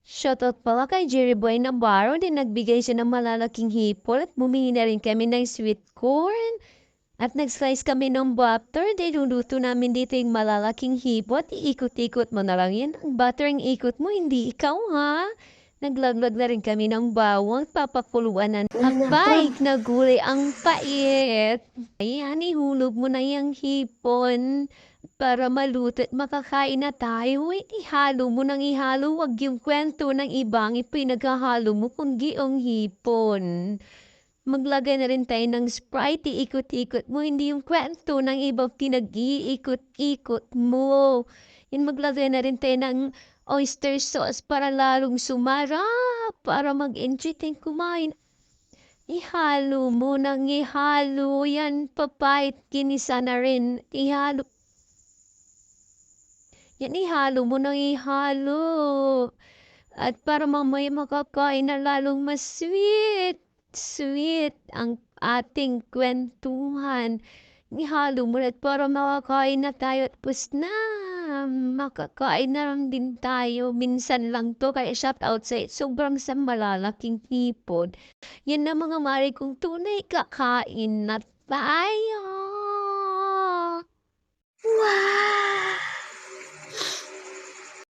Shoutout pala kay Jerry Boy Navarro din nagbigay siya ng malalaking hipon at bumili na rin kami ng sweet corn. At nag-slice kami ng butter. Niluluto namin dito yung malalaking hipon at iikot-ikot mo na lang yan. Ang butter ang ikot mo, hindi ikaw ha. Naglaglag na rin kami ng bawang, papakuluan na. Abay, nagulay ang pait. Ayan, ihulog mo na yung hipon para maluto at makakain na tayo. Ihalo mo nang ihalo, wag yung kwento ng ibang ipinaghahalo mo kundi ang hipon. Maglagay na rin tayo ng Sprite, iikot-ikot mo, hindi yung kwento ng ibang pinag-iikot-ikot mo. Yan, maglagay na rin tayo ng oyster sauce para lalong sumarap, para mag-enjoy tayong kumain. Ihalo mo nang ihalo yan, papait, ginisa na rin. Ihalo mo nang ihalo. At para mamaya makakain na lalong mas sweet, sweet ang ating kwentuhan. Ihalo mo at para makakain na tayo at pus na. Makakain na lang din tayo. Minsan lang to kaya shout out sa sobrang sa malalaking hipon. Yan na mga mari kong tunay kakain na tayo.